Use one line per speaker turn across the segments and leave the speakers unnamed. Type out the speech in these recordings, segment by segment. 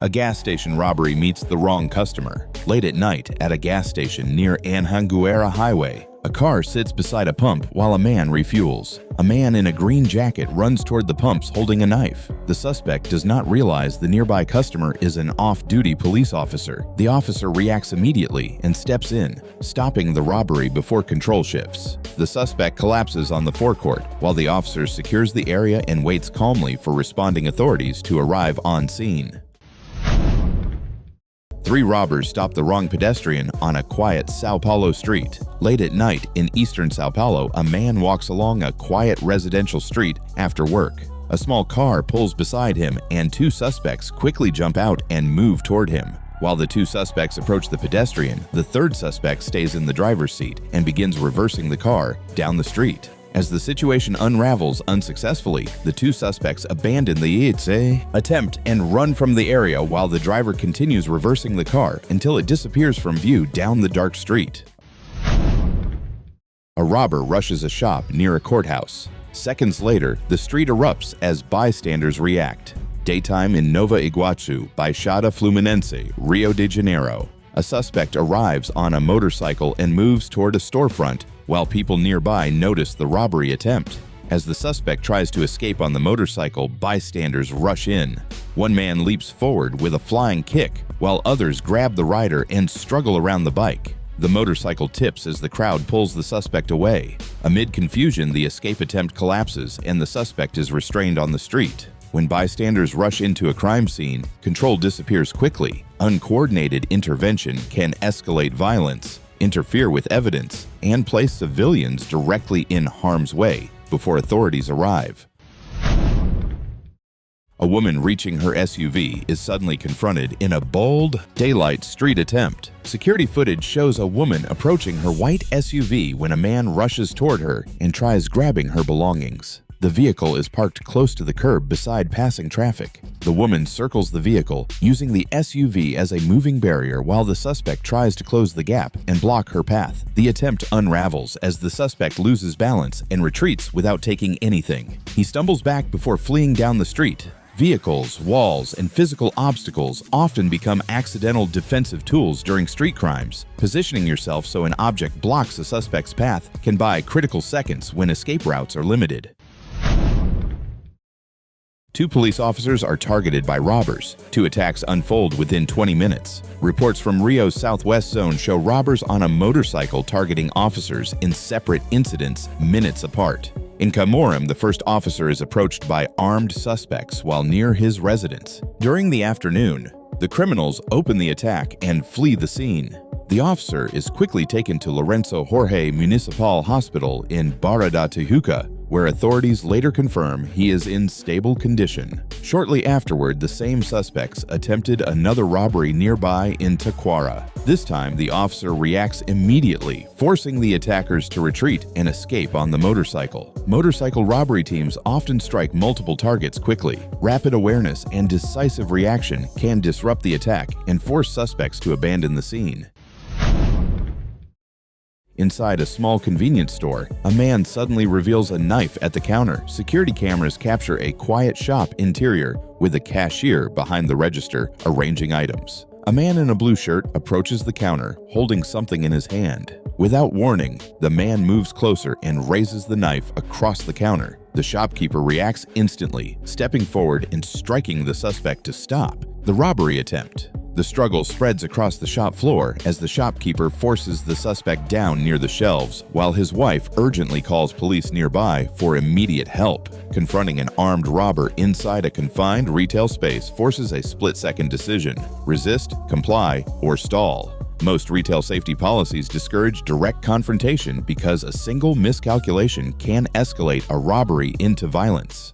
A gas station robbery meets the wrong customer. Late at night, at a gas station near Anhanguera Highway, a car sits beside a pump while a man refuels. A man in a green jacket runs toward the pumps holding a knife. The suspect does not realize the nearby customer is an off-duty police officer. The officer reacts immediately and steps in, stopping the robbery before control shifts. The suspect collapses on the forecourt while the officer secures the area and waits calmly for responding authorities to arrive on scene. 3 robbers stop the wrong pedestrian on a quiet São Paulo street. Late at night in eastern São Paulo, a man walks along a quiet residential street after work. A small car pulls beside him and 2 suspects quickly jump out and move toward him. While the 2 suspects approach the pedestrian, the 3rd suspect stays in the driver's seat and begins reversing the car down the street. As the situation unravels unsuccessfully, the 2 suspects abandon the attempt and run from the area while the driver continues reversing the car until it disappears from view down the dark street. A robber rushes a shop near a courthouse. Seconds later, the street erupts as bystanders react. Daytime in Nova Iguaçu, Baixada Fluminense, Rio de Janeiro. A suspect arrives on a motorcycle and moves toward a storefront, while people nearby notice the robbery attempt. As the suspect tries to escape on the motorcycle, bystanders rush in. One man leaps forward with a flying kick, while others grab the rider and struggle around the bike. The motorcycle tips as the crowd pulls the suspect away. Amid confusion, the escape attempt collapses and the suspect is restrained on the street. When bystanders rush into a crime scene, control disappears quickly. Uncoordinated intervention can escalate violence, interfere with evidence, and place civilians directly in harm's way before authorities arrive. A woman reaching her SUV is suddenly confronted in a bold daylight street attempt. Security footage shows a woman approaching her white SUV when a man rushes toward her and tries grabbing her belongings. The vehicle is parked close to the curb beside passing traffic. The woman circles the vehicle, using the SUV as a moving barrier while the suspect tries to close the gap and block her path. The attempt unravels as the suspect loses balance and retreats without taking anything. He stumbles back before fleeing down the street. Vehicles, walls, and physical obstacles often become accidental defensive tools during street crimes. Positioning yourself so an object blocks a suspect's path can buy critical seconds when escape routes are limited. 2 police officers are targeted by robbers. 2 attacks unfold within 20 minutes. Reports from Rio's southwest zone show robbers on a motorcycle targeting officers in separate incidents minutes apart. In Camorim, the first officer is approached by armed suspects while near his residence. During the afternoon, the criminals open the attack and flee the scene. The officer is quickly taken to Lourenço Jorge Municipal Hospital in Barra da Tijuca, where authorities later confirm he is in stable condition. Shortly afterward, the same suspects attempted another robbery nearby in Taquara. This time, the officer reacts immediately, forcing the attackers to retreat and escape on the motorcycle. Motorcycle robbery teams often strike multiple targets quickly. Rapid awareness and decisive reaction can disrupt the attack and force suspects to abandon the scene. Inside a small convenience store, a man suddenly reveals a knife at the counter. Security cameras capture a quiet shop interior with a cashier behind the register arranging items. A man in a blue shirt approaches the counter, holding something in his hand. Without warning, the man moves closer and raises the knife across the counter. The shopkeeper reacts instantly, stepping forward and striking the suspect to stop the robbery attempt. The struggle spreads across the shop floor as the shopkeeper forces the suspect down near the shelves, while his wife urgently calls police nearby for immediate help. Confronting an armed robber inside a confined retail space forces a split-second decision: resist, comply, or stall. Most retail safety policies discourage direct confrontation because a single miscalculation can escalate a robbery into violence.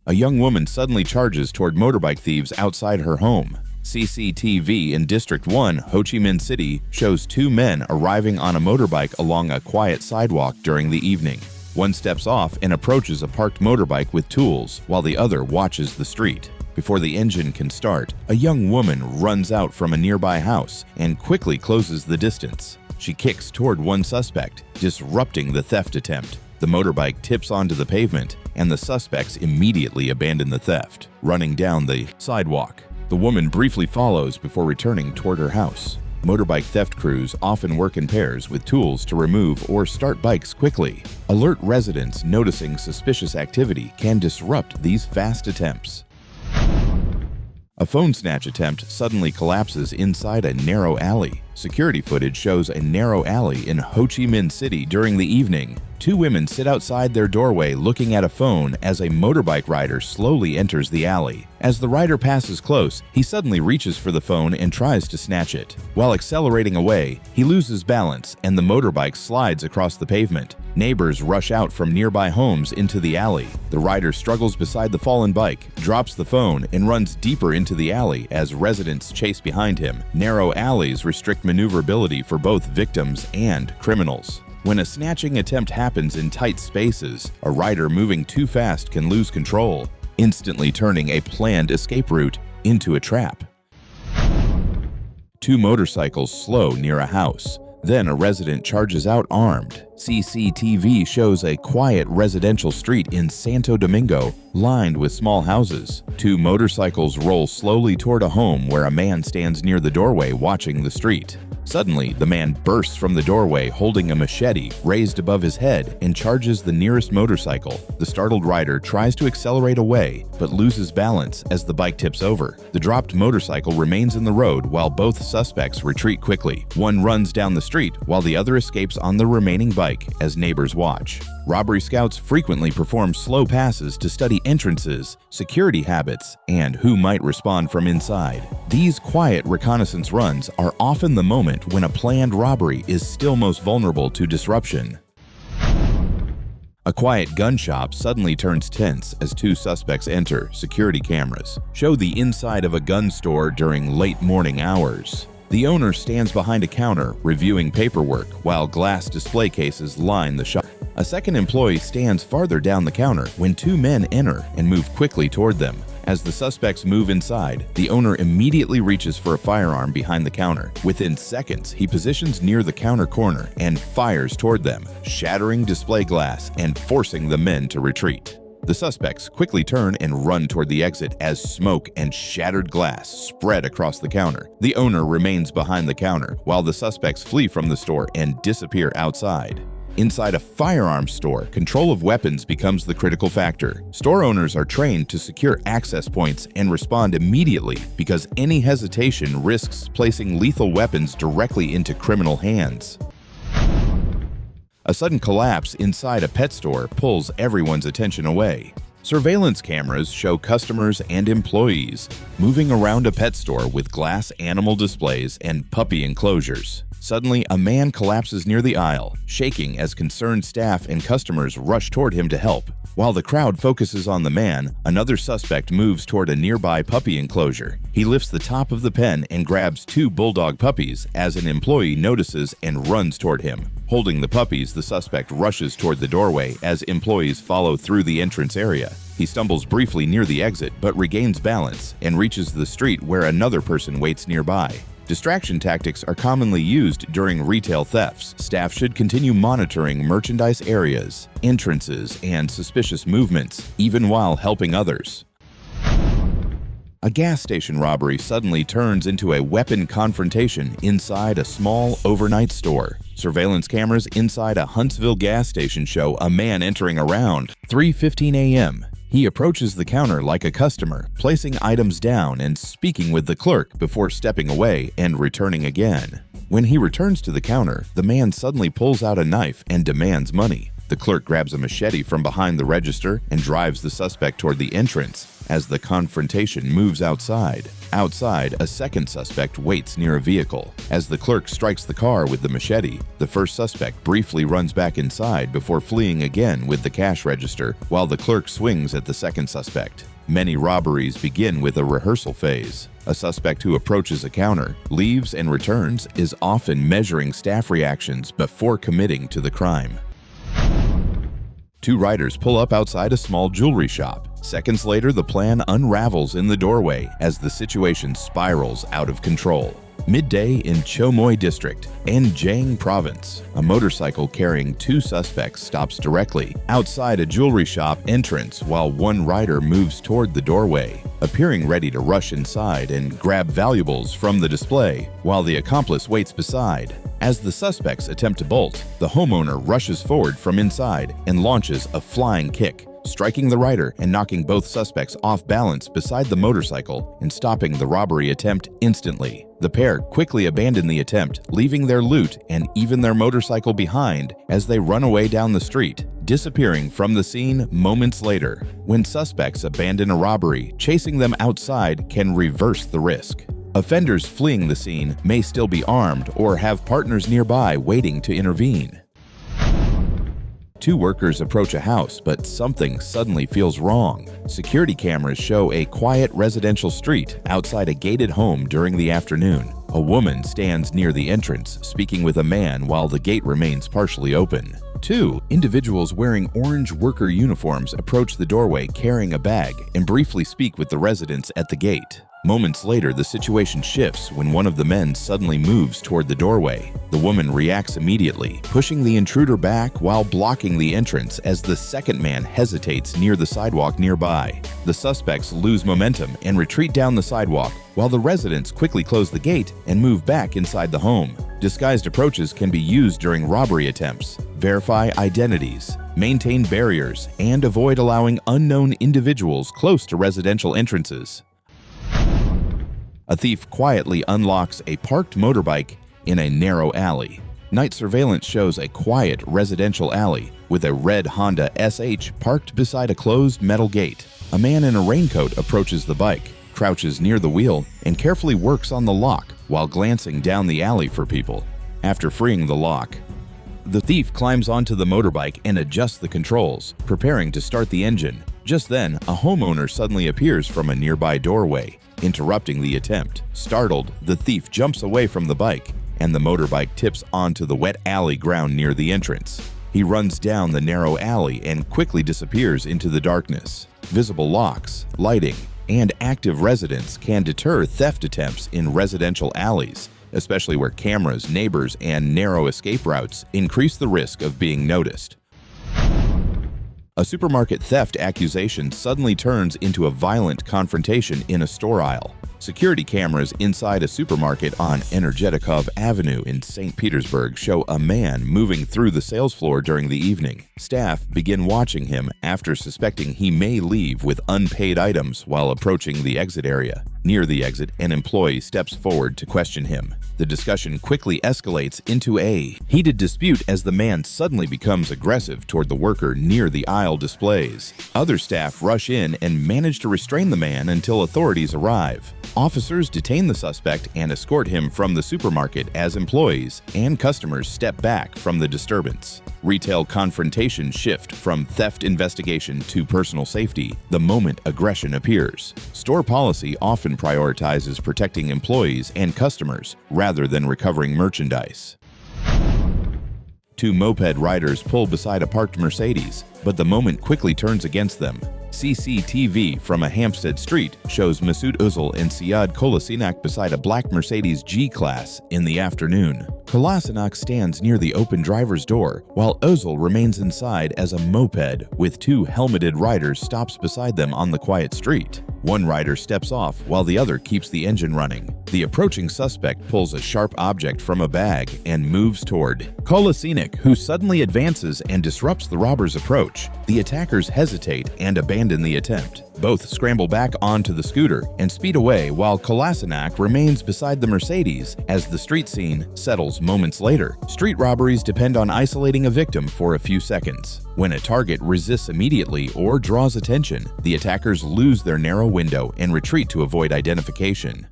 A young woman suddenly charges toward motorbike thieves outside her home. CCTV in District 1, Ho Chi Minh City, shows 2 men arriving on a motorbike along a quiet sidewalk during the evening. One steps off and approaches a parked motorbike with tools, while the other watches the street. Before the engine can start, a young woman runs out from a nearby house and quickly closes the distance. She kicks toward one suspect, disrupting the theft attempt. The motorbike tips onto the pavement, and the suspects immediately abandon the theft, running down the sidewalk. The woman briefly follows before returning toward her house. Motorbike theft crews often work in pairs with tools to remove or start bikes quickly. Alert residents noticing suspicious activity can disrupt these fast attempts. A phone snatch attempt suddenly collapses inside a narrow alley. Security footage shows a narrow alley in Ho Chi Minh City during the evening. Two women sit outside their doorway looking at a phone as a motorbike rider slowly enters the alley. As the rider passes close, he suddenly reaches for the phone and tries to snatch it. While accelerating away, he loses balance and the motorbike slides across the pavement. Neighbors rush out from nearby homes into the alley. The rider struggles beside the fallen bike, drops the phone, and runs deeper into the alley as residents chase behind him. Narrow alleys restrict maneuverability for both victims and criminals. When a snatching attempt happens in tight spaces, a rider moving too fast can lose control, instantly turning a planned escape route into a trap. Two motorcycles slow near a house. Then a resident charges out armed. CCTV shows a quiet residential street in Santo Domingo lined with small houses. Two motorcycles roll slowly toward a home where a man stands near the doorway watching the street. Suddenly, the man bursts from the doorway holding a machete raised above his head and charges the nearest motorcycle. The startled rider tries to accelerate away but loses balance as the bike tips over. The dropped motorcycle remains in the road while both suspects retreat quickly. One runs down the street while the other escapes on the remaining bike as neighbors watch. Robbery scouts frequently perform slow passes to study entrances, security habits, and who might respond from inside. These quiet reconnaissance runs are often the moment when a planned robbery is still most vulnerable to disruption. A quiet gun shop suddenly turns tense as two suspects enter. Security cameras show the inside of a gun store during late morning hours. The owner stands behind a counter reviewing paperwork while glass display cases line the shop. A second employee stands farther down the counter when two men enter and move quickly toward them. As the suspects move inside, the owner immediately reaches for a firearm behind the counter. Within seconds, he positions near the counter corner and fires toward them, shattering display glass and forcing the men to retreat. The suspects quickly turn and run toward the exit as smoke and shattered glass spread across the counter. The owner remains behind the counter while the suspects flee from the store and disappear outside. Inside a firearms store, control of weapons becomes the critical factor. Store owners are trained to secure access points and respond immediately because any hesitation risks placing lethal weapons directly into criminal hands. A sudden collapse inside a pet store pulls everyone's attention away. Surveillance cameras show customers and employees moving around a pet store with glass animal displays and puppy enclosures. Suddenly, a man collapses near the aisle, shaking as concerned staff and customers rush toward him to help. While the crowd focuses on the man, another suspect moves toward a nearby puppy enclosure. He lifts the top of the pen and grabs two bulldog puppies as an employee notices and runs toward him. Holding the puppies, the suspect rushes toward the doorway as employees follow through the entrance area. He stumbles briefly near the exit but regains balance and reaches the street where another person waits nearby. Distraction tactics are commonly used during retail thefts. Staff should continue monitoring merchandise areas, entrances, and suspicious movements, even while helping others. A gas station robbery suddenly turns into a weapon confrontation inside a small overnight store. Surveillance cameras inside a Huntsville gas station show a man entering around 3:15 a.m. He approaches the counter like a customer, placing items down and speaking with the clerk before stepping away and returning again. When he returns to the counter, the man suddenly pulls out a knife and demands money. The clerk grabs a machete from behind the register and drives the suspect toward the entrance as the confrontation moves outside. Outside, a second suspect waits near a vehicle. As the clerk strikes the car with the machete, the first suspect briefly runs back inside before fleeing again with the cash register while the clerk swings at the second suspect. Many robberies begin with a rehearsal phase. A suspect who approaches a counter, leaves, and returns is often measuring staff reactions before committing to the crime. Two riders pull up outside a small jewelry shop. Seconds later, the plan unravels in the doorway as the situation spirals out of control. Midday in Chomoy District, Anjang Province, a motorcycle carrying 2 suspects stops directly outside a jewelry shop entrance while one rider moves toward the doorway, appearing ready to rush inside and grab valuables from the display while the accomplice waits beside. As the suspects attempt to bolt, the homeowner rushes forward from inside and launches a flying kick, striking the rider and knocking both suspects off balance beside the motorcycle and stopping the robbery attempt instantly. The pair quickly abandon the attempt, leaving their loot and even their motorcycle behind as they run away down the street, disappearing from the scene moments later. When suspects abandon a robbery, chasing them outside can reverse the risk. Offenders fleeing the scene may still be armed or have partners nearby waiting to intervene. 2 workers approach a house, but something suddenly feels wrong. Security cameras show a quiet residential street outside a gated home during the afternoon. A woman stands near the entrance, speaking with a man while the gate remains partially open. 2 individuals wearing orange worker uniforms approach the doorway carrying a bag and briefly speak with the residents at the gate. Moments later, the situation shifts when one of the men suddenly moves toward the doorway. The woman reacts immediately, pushing the intruder back while blocking the entrance as the second man hesitates near the sidewalk nearby. The suspects lose momentum and retreat down the sidewalk, while the residents quickly close the gate and move back inside the home. Disguised approaches can be used during robbery attempts. Verify identities, maintain barriers, and avoid allowing unknown individuals close to residential entrances. A thief quietly unlocks a parked motorbike in a narrow alley. Night surveillance shows a quiet residential alley with a red Honda SH parked beside a closed metal gate. A man in a raincoat approaches the bike, crouches near the wheel, and carefully works on the lock while glancing down the alley for people. After freeing the lock, the thief climbs onto the motorbike and adjusts the controls, preparing to start the engine. Just then, a homeowner suddenly appears from a nearby doorway, interrupting the attempt. Startled, the thief jumps away from the bike, and the motorbike tips onto the wet alley ground near the entrance. He runs down the narrow alley and quickly disappears into the darkness. Visible locks, lighting, and active residents can deter theft attempts in residential alleys, especially where cameras, neighbors, and narrow escape routes increase the risk of being noticed. A supermarket theft accusation suddenly turns into a violent confrontation in a store aisle. Security cameras inside a supermarket on Energetikov Avenue in St. Petersburg show a man moving through the sales floor during the evening. Staff begin watching him after suspecting he may leave with unpaid items while approaching the exit area. Near the exit, an employee steps forward to question him. The discussion quickly escalates into a heated dispute as the man suddenly becomes aggressive toward the worker near the aisle displays. Other staff rush in and manage to restrain the man until authorities arrive. Officers detain the suspect and escort him from the supermarket as employees and customers step back from the disturbance. Retail confrontation shift from theft investigation to personal safety the moment aggression appears. Store policy often prioritizes protecting employees and customers rather than recovering merchandise. 2 moped riders pull beside a parked Mercedes, but the moment quickly turns against them. CCTV from a Hampstead street shows Masoud Özal and Siad Kolasinak beside a black Mercedes G-Class in the afternoon. Kolasinak stands near the open driver's door, while Özal remains inside as a moped with 2 helmeted riders stops beside them on the quiet street. One rider steps off while the other keeps the engine running. The approaching suspect pulls a sharp object from a bag and moves toward Kolasinak, who suddenly advances and disrupts the robber's approach. The attackers hesitate and abandon the attempt. Both scramble back onto the scooter and speed away while Kolasinak remains beside the Mercedes as the street scene settles moments later. Street robberies depend on isolating a victim for a few seconds. When a target resists immediately or draws attention, the attackers lose their narrow window and retreat to avoid identification.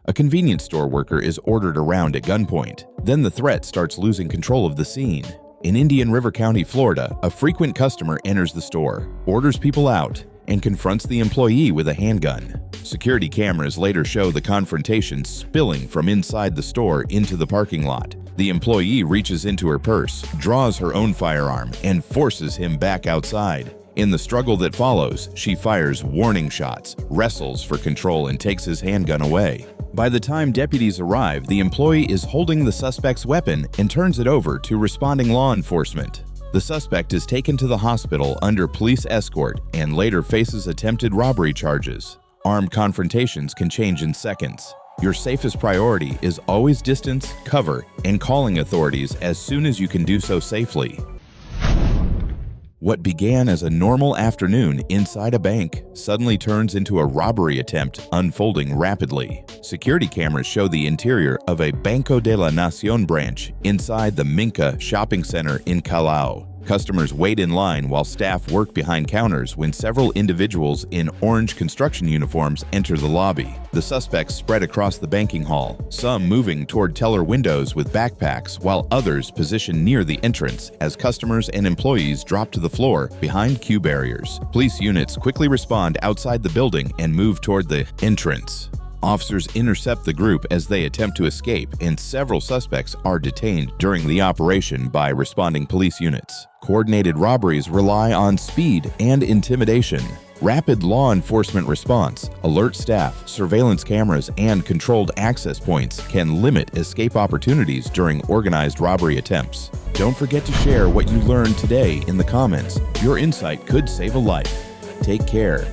A convenience store worker is ordered around at gunpoint. Then the threat starts losing control of the scene. In Indian River County, Florida, a frequent customer enters the store, orders people out, and confronts the employee with a handgun. Security cameras later show the confrontation spilling from inside the store into the parking lot. The employee reaches into her purse, draws her own firearm, and forces him back outside. In the struggle that follows, she fires warning shots, wrestles for control, and takes his handgun away. By the time deputies arrive, the employee is holding the suspect's weapon and turns it over to responding law enforcement. The suspect is taken to the hospital under police escort and later faces attempted robbery charges. Armed confrontations can change in seconds. Your safest priority is always distance, cover, and calling authorities as soon as you can do so safely. What began as a normal afternoon inside a bank suddenly turns into a robbery attempt unfolding rapidly. Security cameras show the interior of a Banco de la Nación branch inside the Minca shopping center in Callao. Customers wait in line while staff work behind counters when several individuals in orange construction uniforms enter the lobby. The suspects spread across the banking hall, some moving toward teller windows with backpacks, while others positioned near the entrance as customers and employees drop to the floor behind queue barriers. Police units quickly respond outside the building and move toward the entrance. Officers intercept the group as they attempt to escape, and several suspects are detained during the operation by responding police units. Coordinated robberies rely on speed and intimidation. Rapid law enforcement response, alert staff, surveillance cameras, and controlled access points can limit escape opportunities during organized robbery attempts. Don't forget to share what you learned today in the comments. Your insight could save a life. Take care.